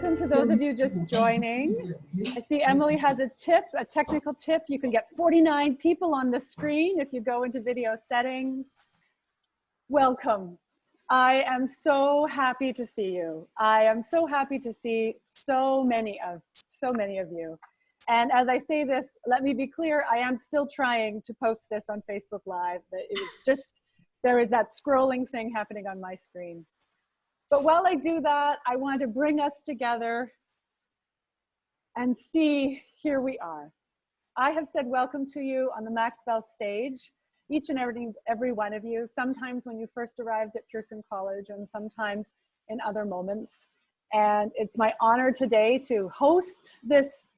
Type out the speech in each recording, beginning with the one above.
welcome to those of you just joining. I see Emily has a tip, a technical tip. You can get 49 people on the screen if you go into video settings. Welcome. I am so happy to see you. I am so happy to see so many of you. And as I say this, let me be clear, I am still trying to post this on Facebook Live. It is just, there is that scrolling thing happening on my screen. But while I do that, I want to bring us together and see, here we are. I have said welcome to you on the Max Bell stage, each and every one of you, sometimes when you first arrived at Pearson College and sometimes in other moments. And it's my honor today to host this,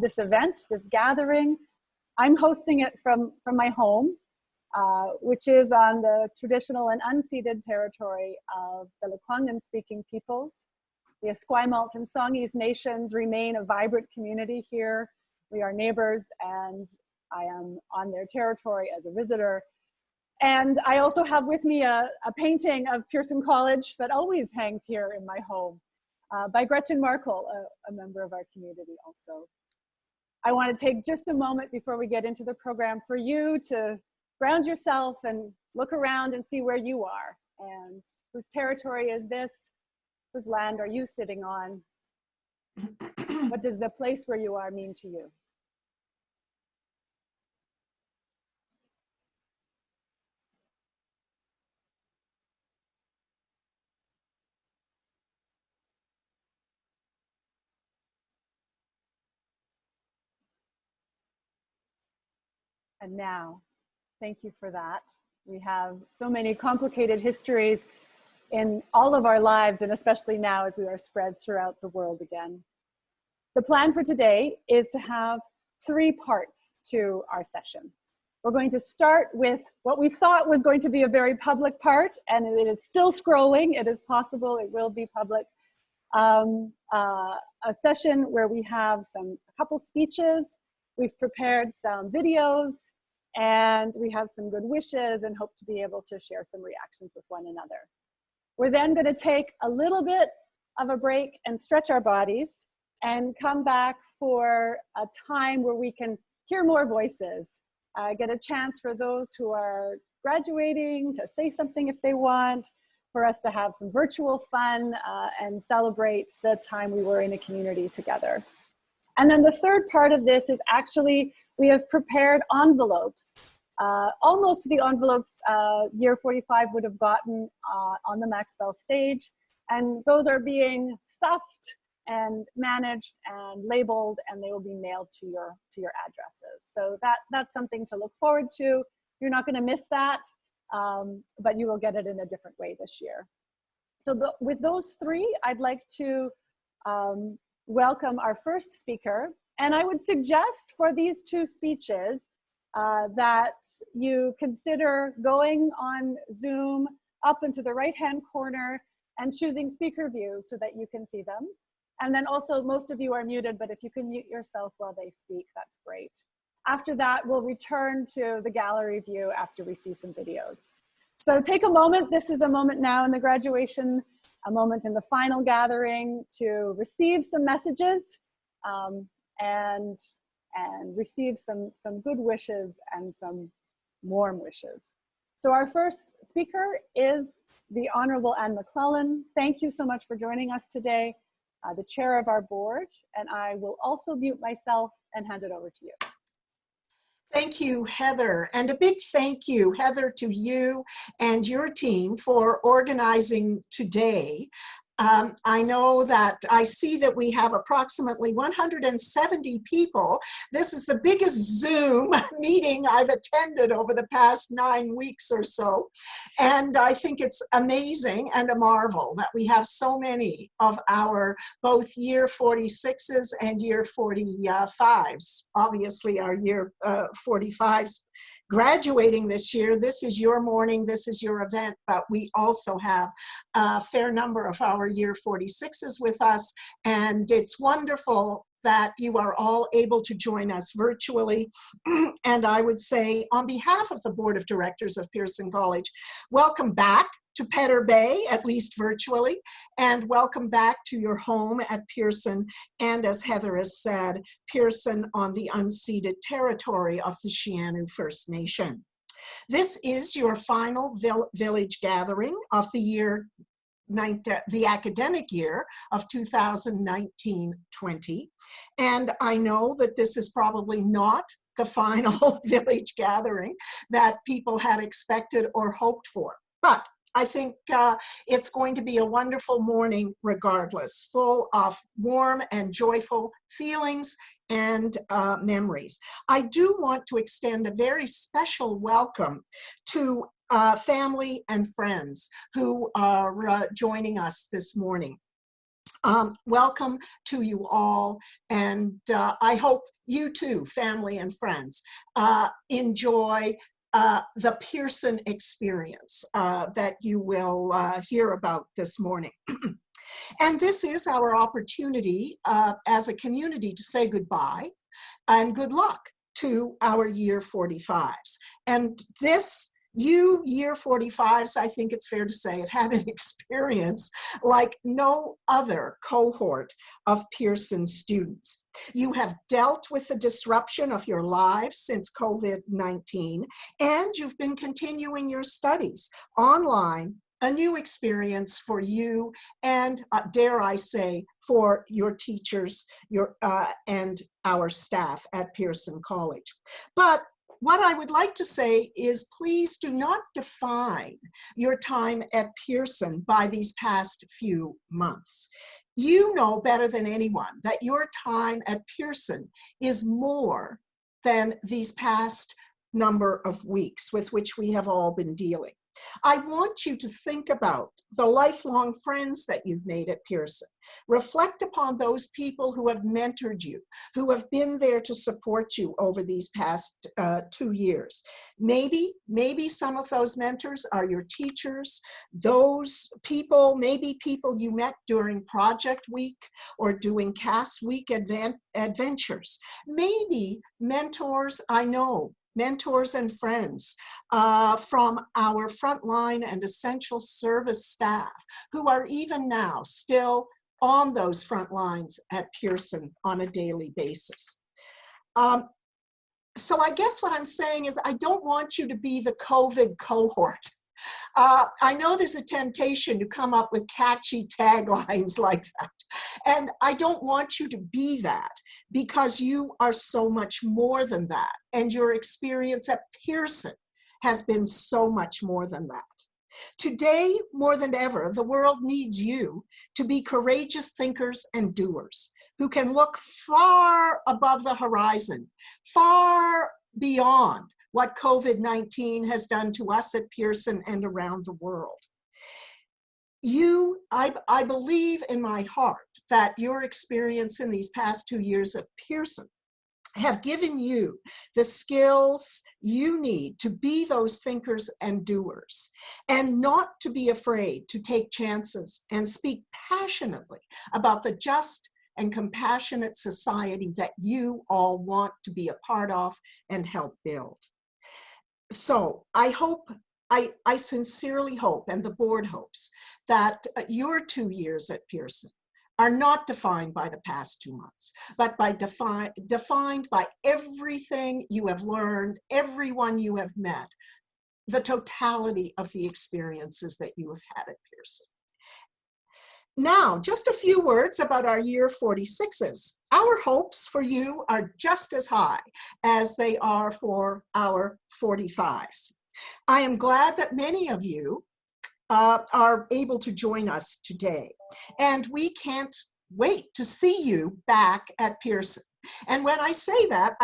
this event, this gathering. I'm hosting it from my home, which is on the traditional and unceded territory of the Lekwungen-speaking peoples. The Esquimalt and Songhees nations remain a vibrant community here. We are neighbors, and I am on their territory as a visitor. And I also have with me a painting of Pearson College that always hangs here in my home by Gretchen Markle, a member of our community also. I want to take just a moment before we get into the program for you to ground yourself and look around and see where you are and whose territory is this, whose land are you sitting on? What does the place where you are mean to you? And now, thank you for that. We have so many complicated histories in all of our lives, and especially now as we are spread throughout the world again. The plan for today is to have 3 parts to our session. We're going to start with what we thought was going to be a very public part, and it is still scrolling. It is possible it will be public. A session where we have a couple speeches. We've prepared some videos, and we have some good wishes and hope to be able to share some reactions with one another. We're then going to take a little bit of a break and stretch our bodies and come back for a time where we can hear more voices, get a chance for those who are graduating to say something if they want, for us to have some virtual fun and celebrate the time we were in a community together. And then the third part of this is actually, we have prepared envelopes. Almost the envelopes year 45 would have gotten on the Max Bell stage. And those are being stuffed and managed and labeled, and they will be mailed to your addresses. So that's something to look forward to. You're not gonna miss that, but you will get it in a different way this year. So with those 3, I'd like to welcome our first speaker. And I would suggest for these 2 speeches that you consider going on Zoom up into the right-hand corner and choosing speaker view so that you can see them. And then also, most of you are muted, but if you can mute yourself while they speak, that's great. After that, we'll return to the gallery view after we see some videos. So take a moment. This is a moment now in the graduation, a moment in the final gathering to receive some messages and receive some good wishes and some warm wishes. So our first speaker is the Honorable Anne McClellan. Thank you so much for joining us today, the chair of our board, and I will also mute myself and hand it over to you. Thank you, Heather, and a big thank you, Heather, to you and your team for organizing today. I know that I see that we have approximately 170 people. This is the biggest Zoom meeting I've attended over the past 9 weeks or so. And I think it's amazing and a marvel that we have so many of our both year 46s and year 45s. Obviously our year 45s graduating this year. This is your morning, this is your event, but we also have a fair number of our year 46s with us, and it's wonderful that you are all able to join us virtually. And I would say, on behalf of the Board of Directors of Pearson College, welcome back to Pedder Bay, at least virtually, and welcome back to your home at Pearson, and as Heather has said, Pearson on the unceded territory of the Sianu First Nation. This is your final village gathering of the year, the academic year of 2019-20. And I know that this is probably not the final village gathering that people had expected or hoped for. But I think it's going to be a wonderful morning regardless, full of warm and joyful feelings and memories. I do want to extend a very special welcome to family and friends who are joining us this morning. Welcome to you all, and I hope you too, family and friends, enjoy the Pearson experience that you will hear about this morning. And this is our opportunity as a community to say goodbye and good luck to our year 45s. And this, you year 45s, I think it's fair to say, have had an experience like no other cohort of Pearson students. You have dealt with the disruption of your lives since COVID-19, and you've been continuing your studies online, a new experience for you and, dare I say, for your teachers and our staff at Pearson College. But what I would like to say is, please do not define your time at Pearson by these past few months. You know better than anyone that your time at Pearson is more than these past number of weeks with which we have all been dealing. I want you to think about the lifelong friends that you've made at Pearson. Reflect upon those people who have mentored you, who have been there to support you over these past 2 years. Maybe some of those mentors are your teachers, those people, maybe people you met during Project Week or doing CAS Week adventures. Maybe mentors, I know, mentors and friends from our frontline and essential service staff who are even now still on those front lines at Pearson on a daily basis. So I guess what I'm saying is I don't want you to be the COVID cohort. I know there's a temptation to come up with catchy taglines like that. And I don't want you to be that, because you are so much more than that. And your experience at Pearson has been so much more than that. Today, more than ever, the world needs you to be courageous thinkers and doers who can look far above the horizon, far beyond what COVID-19 has done to us at Pearson and around the world. I believe in my heart that your experience in these past 2 years at Pearson have given you the skills you need to be those thinkers and doers, and not to be afraid to take chances and speak passionately about the just and compassionate society that you all want to be a part of and help build. So I sincerely hope, and the board hopes, that your 2 years at Pearson are not defined by the past 2 months, but defined by everything you have learned, everyone you have met, the totality of the experiences that you have had at Pearson. Now, just a few words about our year 46s. Our hopes for you are just as high as they are for our 45s. I am glad that many of you are able to join us today, and we can't wait to see you back at Pearson. And when I say that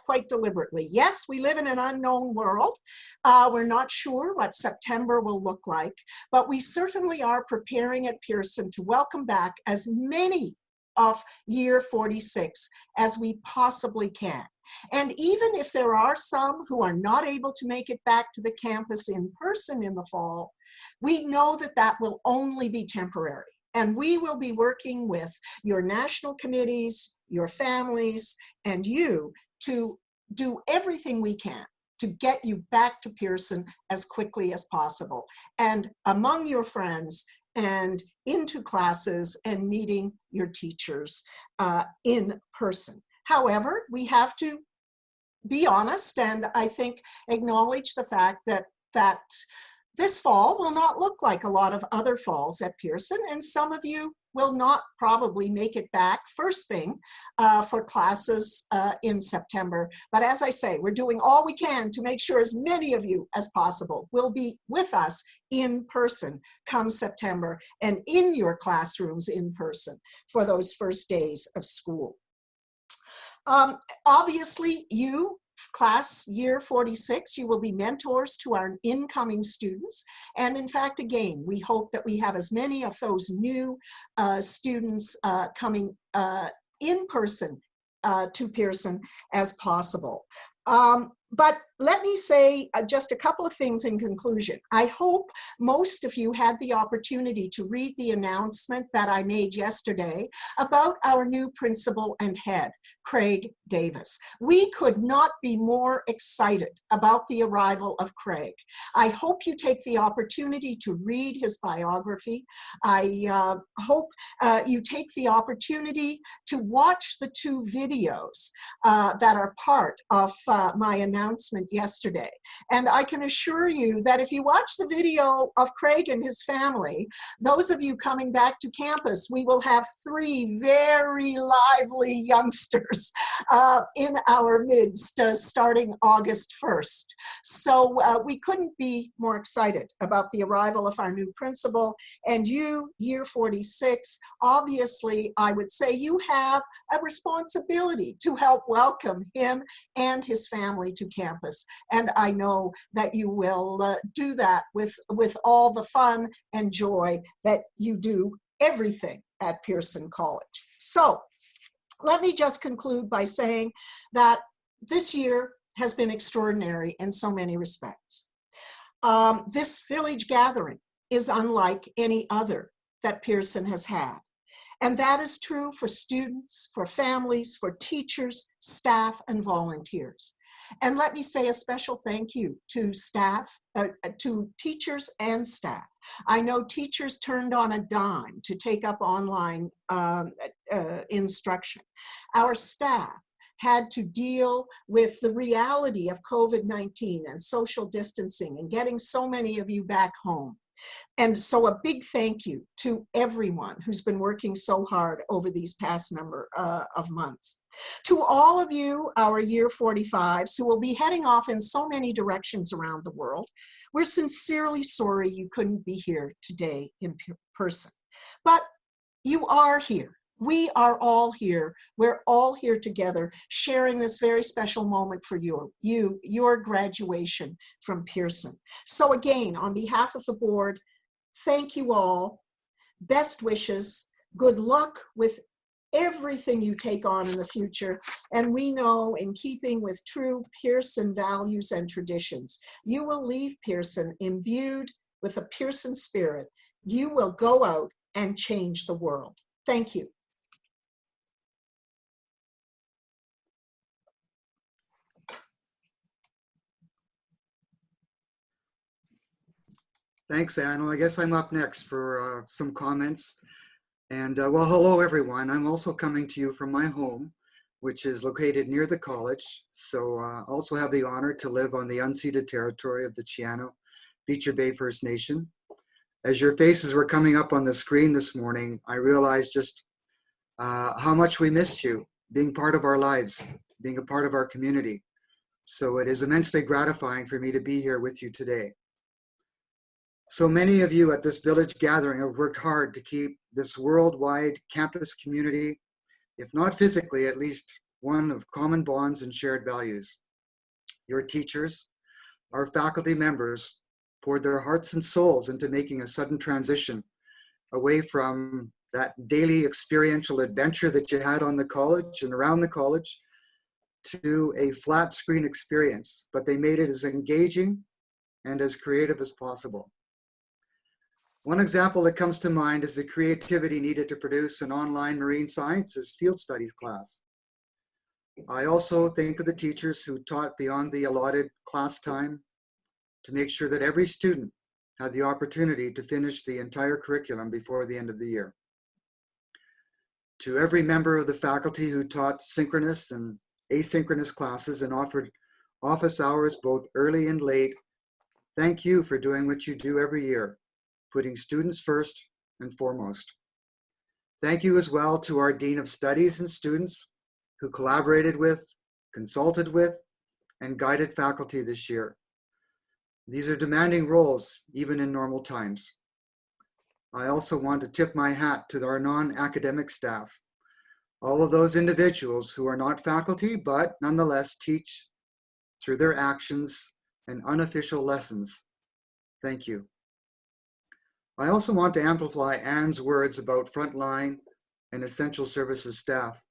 quite deliberately. Yes, we live in an unknown world. We're not sure what September will look like, but we certainly are preparing at Pearson to welcome back as many of year 46 as we possibly can. And even if there are some who are not able to make it back to the campus in person in the fall, we know that that will only be temporary. And we will be working with your national committees, your families, and you to do everything we can to get you back to Pearson as quickly as possible and among your friends and into classes and meeting your teachers in person. However, we have to be honest and I think acknowledge the fact that this fall will not look like a lot of other falls at Pearson, and some of you will not probably make it back first thing for classes in September. But as I say, we're doing all we can to make sure as many of you as possible will be with us in person come September and in your classrooms in person for those first days of school. Obviously, you, class year 46, you will be mentors to our incoming students. And in fact, again, we hope that we have as many of those new students coming in person to Pearson as possible. But let me say just a couple of things in conclusion. I hope most of you had the opportunity to read the announcement that I made yesterday about our new principal and head, Craig Davis. We could not be more excited about the arrival of Craig. I hope you take the opportunity to read his biography. I hope you take the opportunity to watch the 2 videos that are part of my announcement yesterday. And I can assure you that if you watch the video of Craig and his family, those of you coming back to campus, we will have 3 very lively youngsters in our midst starting August 1st. So we couldn't be more excited about the arrival of our new principal. And you, year 46, obviously, I would say you have a responsibility to help welcome him and his family to campus. And I know that you will do that with all the fun and joy that you do everything at Pearson College. So let me just conclude by saying that this year has been extraordinary in so many respects. This village gathering is unlike any other that Pearson has had. And that is true for students, for families, for teachers, staff, and volunteers. And let me say a special thank you to staff, to teachers and staff. I know teachers turned on a dime to take up online instruction. Our staff had to deal with the reality of COVID-19 and social distancing and getting so many of you back home. And so a big thank you to everyone who's been working so hard over these past number of months. To all of you, our year 45s, who will be heading off in so many directions around the world, we're sincerely sorry you couldn't be here today in person. But you are here. We are all here. We're all here together, sharing this very special moment for your graduation from Pearson. So again, on behalf of the board, thank you all. Best wishes. Good luck with everything you take on in the future. And we know, in keeping with true Pearson values and traditions, you will leave Pearson imbued with a Pearson spirit. You will go out and change the world. Thank you. Thanks, Anne. Well, I guess I'm up next for some comments. And well, hello, everyone. I'm also coming to you from my home, which is located near the college. So I also have the honor to live on the unceded territory of the Chiano Beecher Bay First Nation. As your faces were coming up on the screen this morning, I realized just how much we missed you, being part of our lives, being a part of our community. So it is immensely gratifying for me to be here with you today. So many of you at this village gathering have worked hard to keep this worldwide campus community, if not physically, at least one of common bonds and shared values. Your teachers, our faculty members, poured their hearts and souls into making a sudden transition away from that daily experiential adventure that you had on the college and around the college to a flat screen experience, but they made it as engaging and as creative as possible. One example that comes to mind is the creativity needed to produce an online marine sciences field studies class. I also think of the teachers who taught beyond the allotted class time to make sure that every student had the opportunity to finish the entire curriculum before the end of the year. To every member of the faculty who taught synchronous and asynchronous classes and offered office hours both early and late, thank you for doing what you do every year, putting students first and foremost. Thank you as well to our Dean of Studies and students who collaborated with, consulted with, and guided faculty this year. These are demanding roles, even in normal times. I also want to tip my hat to our non-academic staff, all of those individuals who are not faculty, but nonetheless teach through their actions and unofficial lessons. Thank you. I also want to amplify Anne's words about frontline and essential services staff,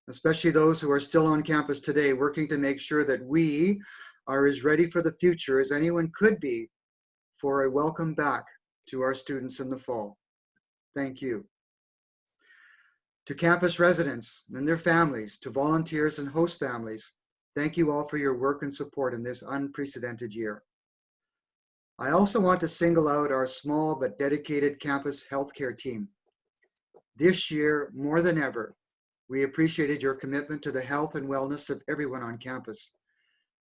especially those who are still on campus today, working to make sure that we are as ready for the future as anyone could be for a welcome back to our students in the fall. Thank you. To campus residents and their families, to volunteers and host families, thank you all for your work and support in this unprecedented year. I also want to single out our small but dedicated campus healthcare team. This year, more than ever, we appreciated your commitment to the health and wellness of everyone on campus.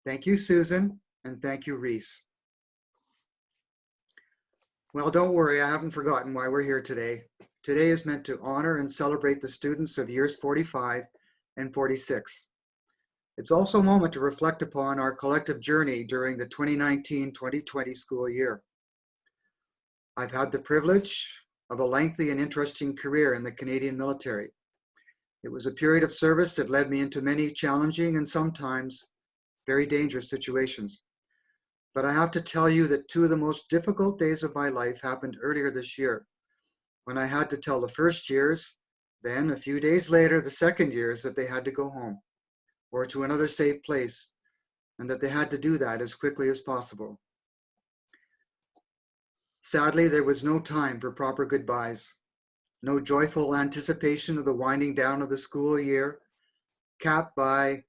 Thank you, Susan, and thank you, Reese. Well, don't worry, I haven't forgotten why we're here today. Today is meant to honor and celebrate the students of years 45 and 46. It's also a moment to reflect upon our collective journey during the 2019-2020 school year. I've had the privilege of a lengthy and interesting career in the Canadian military. It was a period of service that led me into many challenging and sometimes very dangerous situations. But I have to tell you that two of the most difficult days of my life happened earlier this year, when I had to tell the first years, then a few days later, the second years, that they had to go home or to another safe place, and that they had to do that as quickly as possible. Sadly, there was no time for proper goodbyes, no joyful anticipation of the winding down of the school year, capped by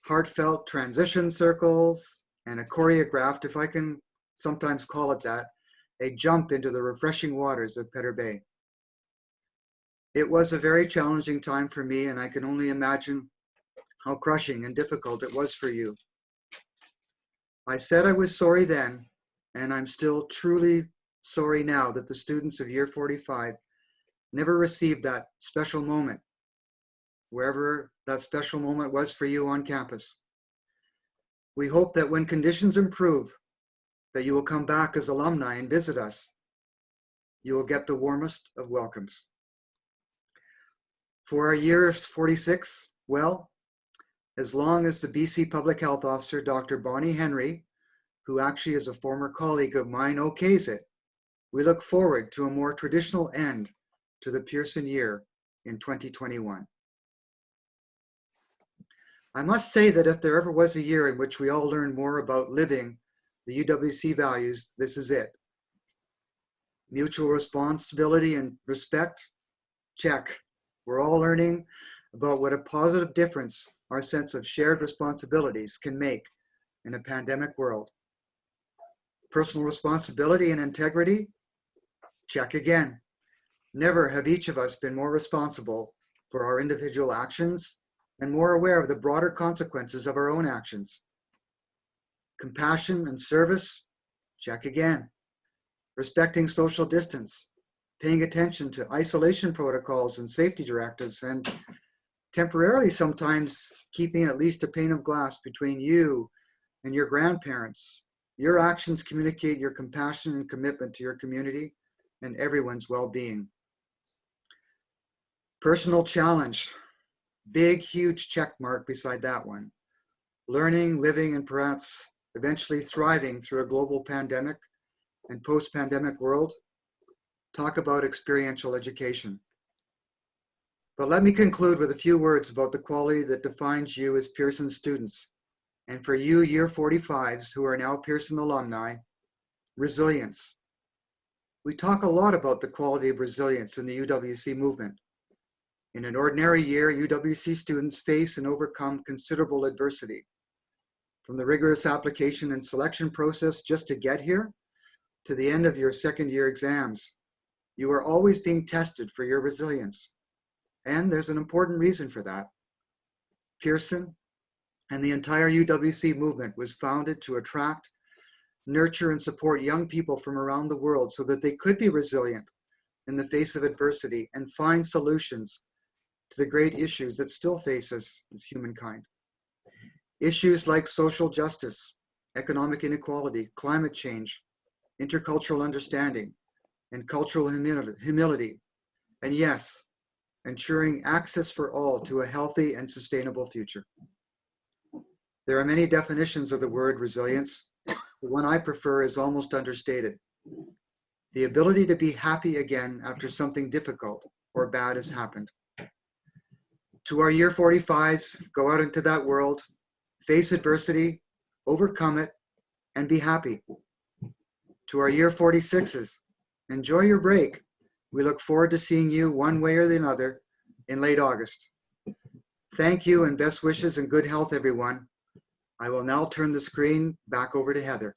heartfelt transition circles and a choreographed, if I can sometimes call it that, a jump into the refreshing waters of Petter Bay. It was a very challenging time for me, and I can only imagine how crushing and difficult it was for you. I said I was sorry then, and I'm still truly sorry now that the students of year 45 never received that special moment, wherever that special moment was for you on campus. We hope that when conditions improve, that you will come back as alumni and visit us. You will get the warmest of welcomes. For our year 46, well, as long as the BC Public Health Officer, Dr. Bonnie Henry, who actually is a former colleague of mine, okays it, we look forward to a more traditional end to the Pearson year in 2021. I must say that if there ever was a year in which we all learned more about living the UWC values, this is it. Mutual responsibility and respect, check. We're all learning about what a positive difference our sense of shared responsibilities can make in a pandemic world. Personal responsibility and integrity, check again. Never have each of us been more responsible for our individual actions and more aware of the broader consequences of our own actions. Compassion and service, check again. Respecting social distance, paying attention to isolation protocols and safety directives, and temporarily sometimes keeping at least a pane of glass between you and your grandparents. Your actions communicate your compassion and commitment to your community and everyone's well-being. Personal challenge, big, huge check mark beside that one. Learning, living, and perhaps eventually thriving through a global pandemic and post-pandemic world. Talk about experiential education. But let me conclude with a few words about the quality that defines you as Pearson students. And for you, year 45s who are now Pearson alumni, resilience. We talk a lot about the quality of resilience in the UWC movement. In an ordinary year, UWC students face and overcome considerable adversity. From the rigorous application and selection process just to get here, to the end of your second year exams, you are always being tested for your resilience. And there's an important reason for that. Pearson and the entire UWC movement was founded to attract, nurture, and support young people from around the world so that they could be resilient in the face of adversity and find solutions to the great issues that still face us as humankind. Issues like social justice, economic inequality, climate change, intercultural understanding, and cultural humility. And yes, ensuring access for all to a healthy and sustainable future. There are many definitions of the word resilience. The one I prefer is almost understated. The ability to be happy again after something difficult or bad has happened. To our year 45s, go out into that world, face adversity, overcome it, and be happy. To our year 46s, enjoy your break. We look forward to seeing you one way or the other in late August. Thank you and best wishes and good health, everyone. I will now turn the screen back over to Heather.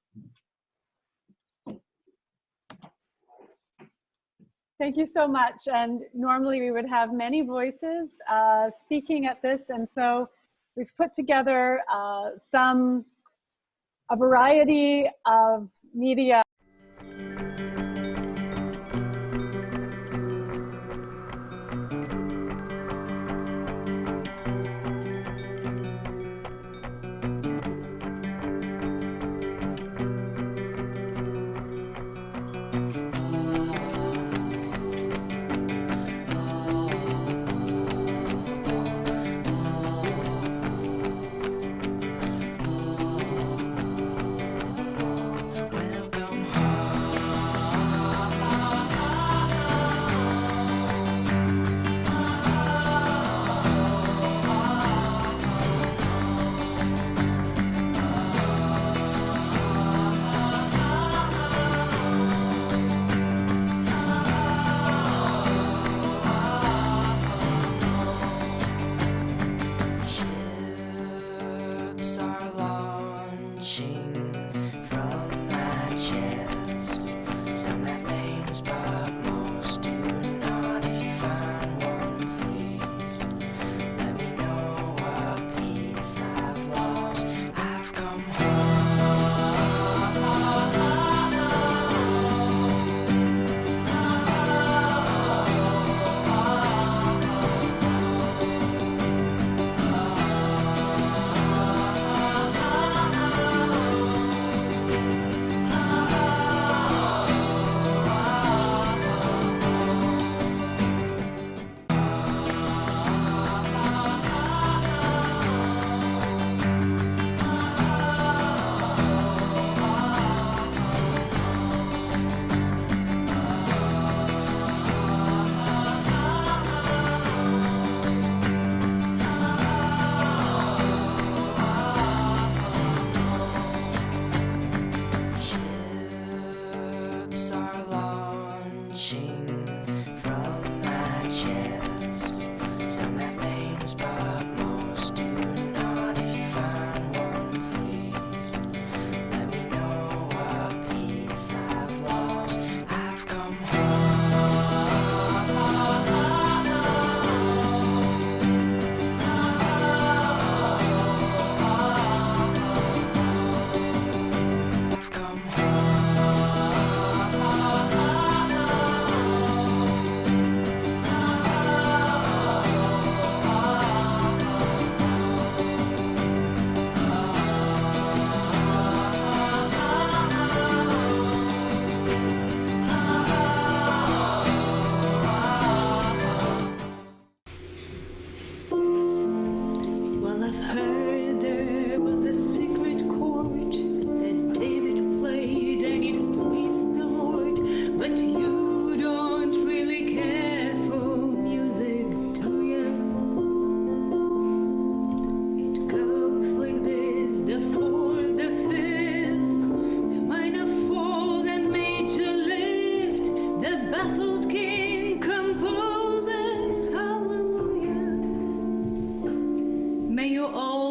Thank you so much. And normally we would have many voices speaking at this. And so we've put together a variety of media. Welcome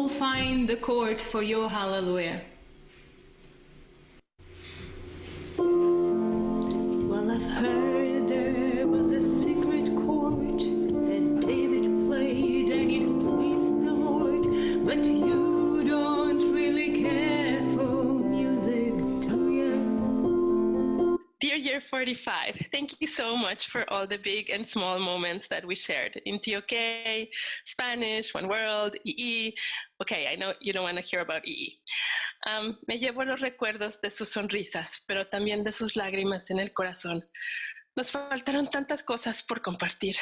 all find the court for your hallelujah. Well, I've heard there was a secret chord that David played and it pleased the Lord, but you don't really care for music, do you? Dear Year 45, thank you so much for all the big and small moments that we shared in TOK, Spanish, One World, EE. Okay, I know you don't want to hear about EE. Me llevo los recuerdos de sus sonrisas, pero también de sus lágrimas en el corazón. Nos faltaron tantas cosas por compartir.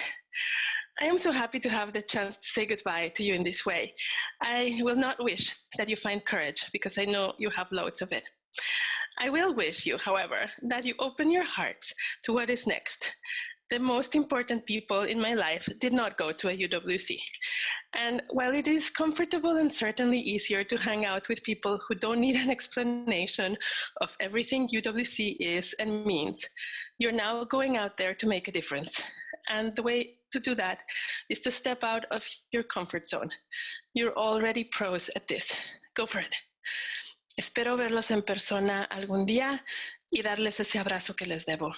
I am so happy to have the chance to say goodbye to you in this way. I will not wish that you find courage, because I know you have loads of it. I will wish you, however, that you open your hearts to what is next. The most important people in my life did not go to a UWC. And while it is comfortable and certainly easier to hang out with people who don't need an explanation of everything UWC is and means, you're now going out there to make a difference. And the way to do that is to step out of your comfort zone. You're already pros at this. Go for it. Espero verlos en persona algún día y darles ese abrazo que les debo.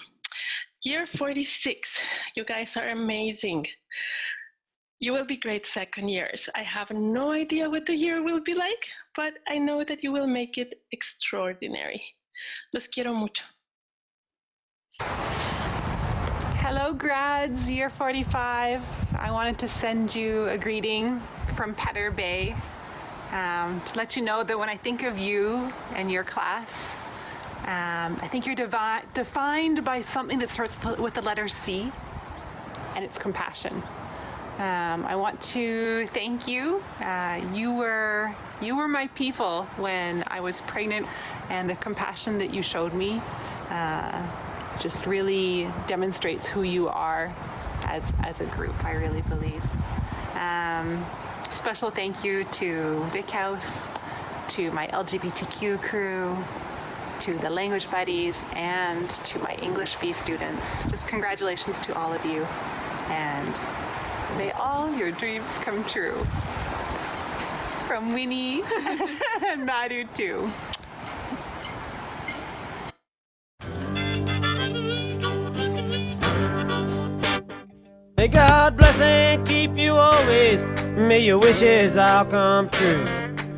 Year 46, you guys are amazing. You will be great second years. I have no idea what the year will be like, but I know that you will make it extraordinary. Los quiero mucho. Hello grads, year 45. I wanted to send you a greeting from Petter Bay. To let you know that when I think of you and your class, I think you're defined by something that starts with the letter C, and it's compassion. I want to thank you. You were my people when I was pregnant, and the compassion that you showed me just really demonstrates who you are as a group, I really believe. Special thank you to Vic House, to my LGBTQ crew, to the language buddies, and to my English B students. Just congratulations to all of you, and may all your dreams come true. From Winnie and Madhu too. May God bless and keep you always. May your wishes all come true.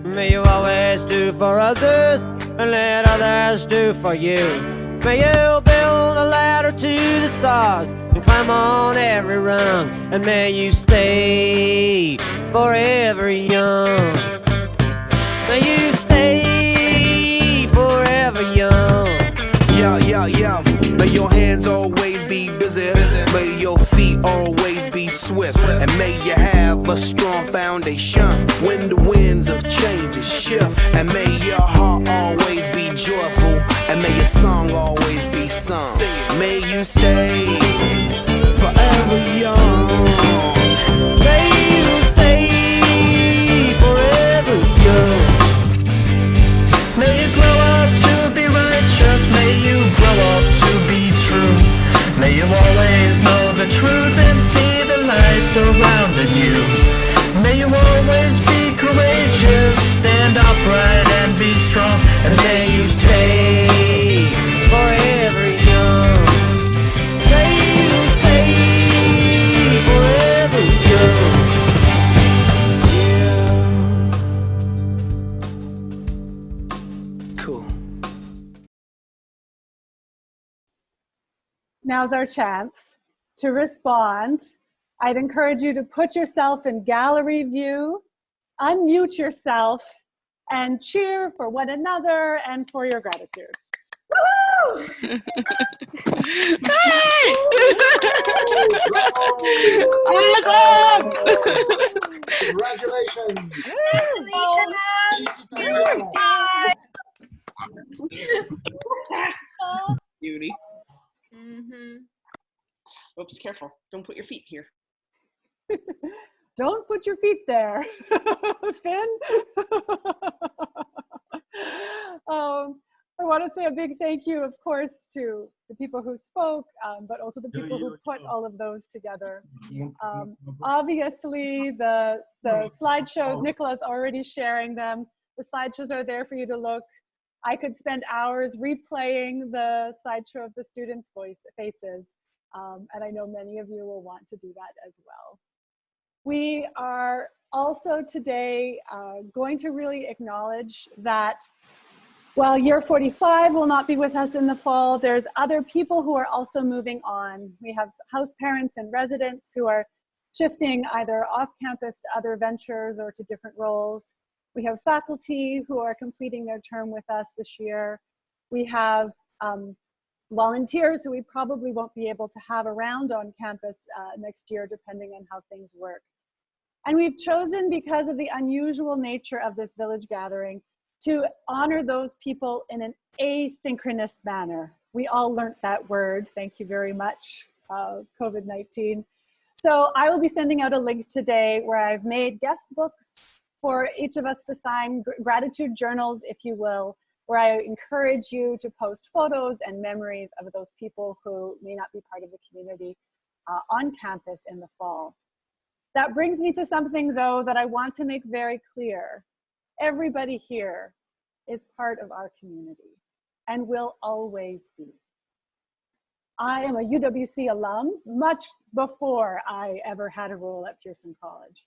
May you always do for others and let others do for you. May you build a ladder to the stars and climb on every rung. And may you stay forever young. May you stay forever young. Yo, yo, yo. May your hands always be busy. May your feet always be swift. And may you have a strong foundation when the winds of change shift. And may your heart always be joyful. And may your song always be sung. May you stay forever young. May you stay forever young. May you grow up to be righteous. May you grow up to be true. May you always know the truth and see the light surrounding you. May you always be courageous, stand upright and be strong. And may you stay forever young. May you stay forever young. Yeah. Cool. Now's our chance to respond. I'd encourage you to put yourself in gallery view, unmute yourself, and cheer for one another and for your gratitude. Woo! Congratulations! Beauty. Oops, careful. Don't put your feet here. Don't put your feet there, Finn. I want want to say a big thank you, of course, to the people who spoke, but also the people who put all of those together. Obviously, the slideshows, Nicola's already sharing them. The slideshows are there for you to look. I could spend hours replaying the slideshow of the students' faces, and I know many of you will want to do that as well. We are also today going to really acknowledge that while year 45 will not be with us in the fall, there's other people who are also moving on. We have house parents and residents who are shifting either off campus to other ventures or to different roles. We have faculty who are completing their term with us this year. We have volunteers who we probably won't be able to have around on campus next year, depending on how things work. And we've chosen, because of the unusual nature of this village gathering, to honor those people in an asynchronous manner. We all learned that word, thank you very much, COVID-19. So I will be sending out a link today where I've made guest books for each of us to sign, gratitude journals, if you will, where I encourage you to post photos and memories of those people who may not be part of the community on campus in the fall. That brings me to something, though, that I want to make very clear. Everybody here is part of our community and will always be. I am a UWC alum much before I ever had a role at Pearson College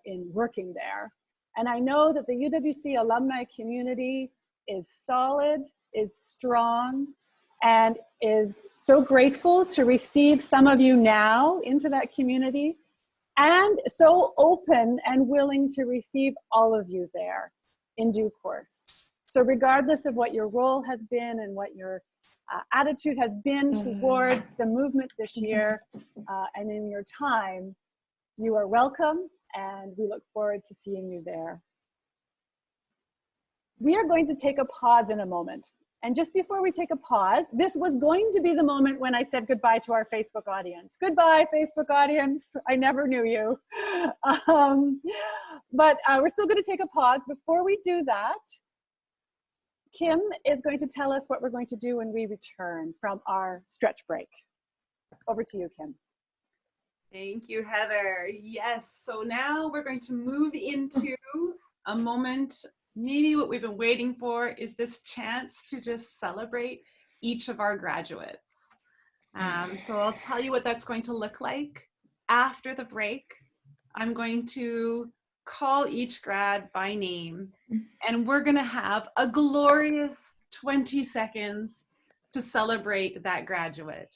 in working there. And I know that the UWC alumni community is solid, is strong, and is so grateful to receive some of you now into that community, and so open and willing to receive all of you there in due course. So regardless of what your role has been and what your attitude has been towards the movement this year and in your time, you are welcome, and we look forward to seeing you there. We are going to take a pause in a moment. And just before we take a pause, this was going to be the moment when I said goodbye to our Facebook audience. Goodbye, Facebook audience. I never knew you. But we're still going to take a pause. Before we do that, Kim is going to tell us what we're going to do when we return from our stretch break. Over to you, Kim. Thank you, Heather. Yes, so now we're going to move into a moment. Maybe what we've been waiting for is this chance to just celebrate each of our graduates. So I'll tell you what that's going to look like. After the break, I'm going to call each grad by name, and we're gonna have a glorious 20 seconds to celebrate that graduate.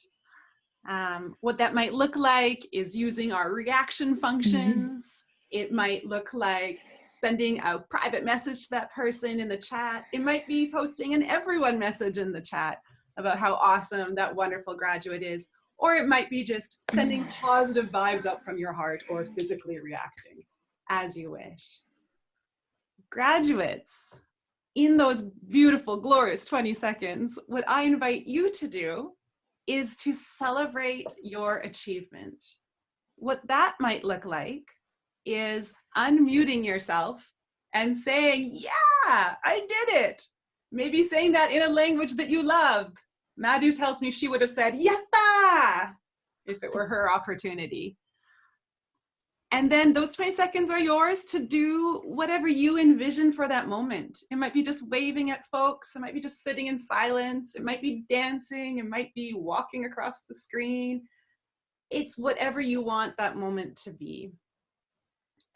What that might look like is using our reaction functions. It might look like sending a private message to that person in the chat. It might be posting an everyone message in the chat about how awesome that wonderful graduate is. Or it might be just sending positive vibes up from your heart or physically reacting, as you wish. Graduates, in those beautiful, glorious 20 seconds, what I invite you to do is to celebrate your achievement. What that might look like is unmuting yourself and saying, yeah, I did it. Maybe saying that in a language that you love. Madhu tells me she would have said, yatta, if it were her opportunity. And then those 20 seconds are yours to do whatever you envision for that moment. It might be just waving at folks. It might be just sitting in silence. It might be dancing. It might be walking across the screen. It's whatever you want that moment to be.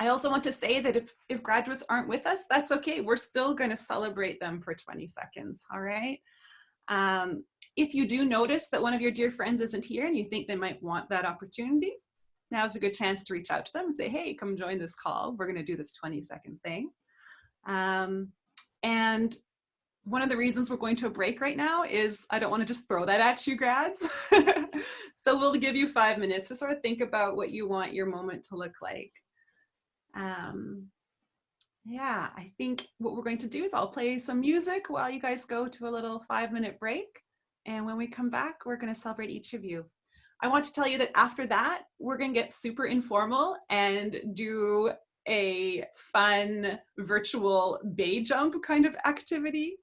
I also want to say that if graduates aren't with us, that's okay. We're still going to celebrate them for 20 seconds, all right? If you do notice that one of your dear friends isn't here and you think they might want that opportunity, now's a good chance to reach out to them and say, hey, come join this call. We're going to do this 20-second thing. And one of the reasons we're going to a break right now is I don't want to just throw that at you, grads. So we'll give you 5 minutes to sort of think about what you want your moment to look like. Yeah, I think what we're going to do is I'll play some music while you guys go to a little 5-minute break. And when we come back, we're going to celebrate each of you. I want to tell you that after that, we're going to get super informal and do a fun virtual bay jump kind of activity.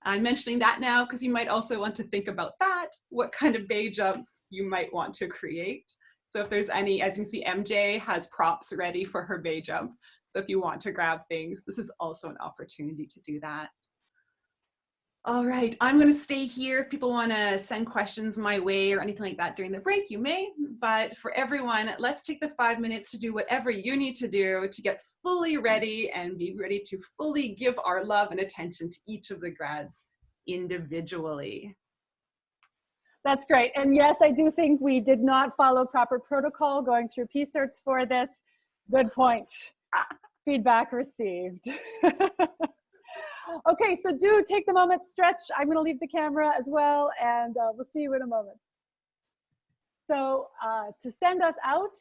I'm mentioning that now because you might also want to think about that, what kind of bay jumps you might want to create. So if there's any, as you can see, MJ has props ready for her bay jump. So if you want to grab things, this is also an opportunity to do that. All right, I'm going to stay here. If people want to send questions my way or anything like that during the break, you may. But for everyone, let's take the 5 minutes to do whatever you need to do to get fully ready and be ready to fully give our love and attention to each of the grads individually. That's great. And yes, I do think we did not follow proper protocol going through PCerts for this. Good point. Feedback received. Okay, so do take the moment, stretch. I'm going to leave the camera as well, and we'll see you in a moment. So to send us out,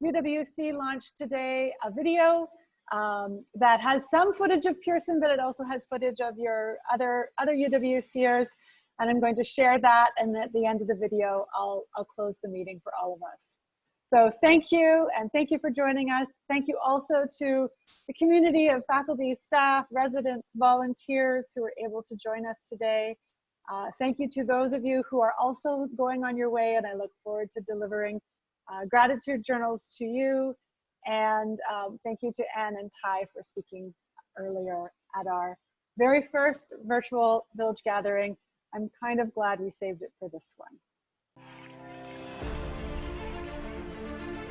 UWC launched today a video that has some footage of Pearson, but it also has footage of your other UWCers. And I'm going to share that, and at the end of the video, I'll close the meeting for all of us. So thank you, and thank you for joining us. Thank you also to the community of faculty, staff, residents, volunteers who were able to join us today. Thank you to those of you who are also going on your way, and I look forward to delivering gratitude journals to you. And thank you to Anne and Ty for speaking earlier at our very first virtual village gathering. I'm kind of glad we saved it for this one.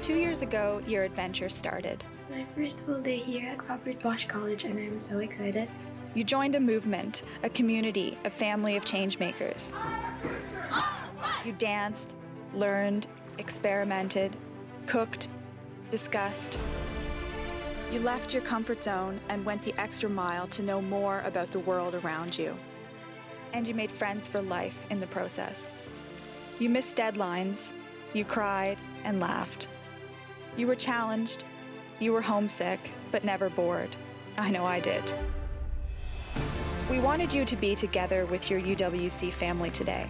2 years ago, your adventure started. It's my first full day here at Robert Bosch College, and I'm so excited. You joined a movement, a community, a family of changemakers. You danced, learned, experimented, cooked, discussed. You left your comfort zone and went the extra mile to know more about the world around you. And you made friends for life in the process. You missed deadlines, you cried and laughed. You were challenged, you were homesick, but never bored. I know I did. We wanted you to be together with your UWC family today.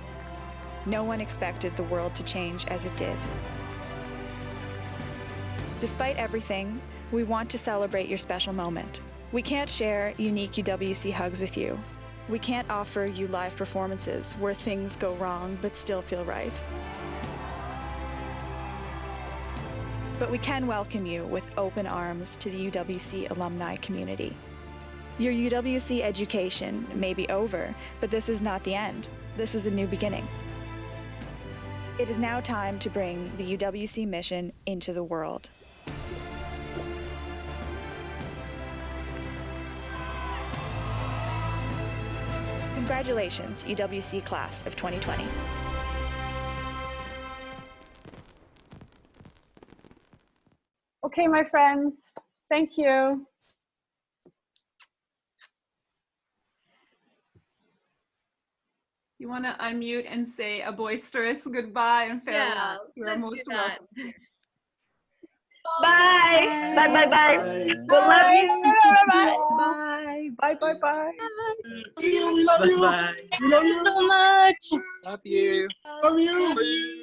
No one expected the world to change as it did. Despite everything, we want to celebrate your special moment. We can't share unique UWC hugs with you. We can't offer you live performances where things go wrong but still feel right. But we can welcome you with open arms to the UWC alumni community. Your UWC education may be over, but this is not the end. This is a new beginning. It is now time to bring the UWC mission into the world. Congratulations, UWC class of 2020. Okay, my friends, thank you. You want to unmute and say a boisterous goodbye and farewell? Yeah, You are most welcome. Bye. Bye, bye, bye. We love you. Bye. Bye, bye, bye. We love you. Bye. We love you so much. Love you. Love you.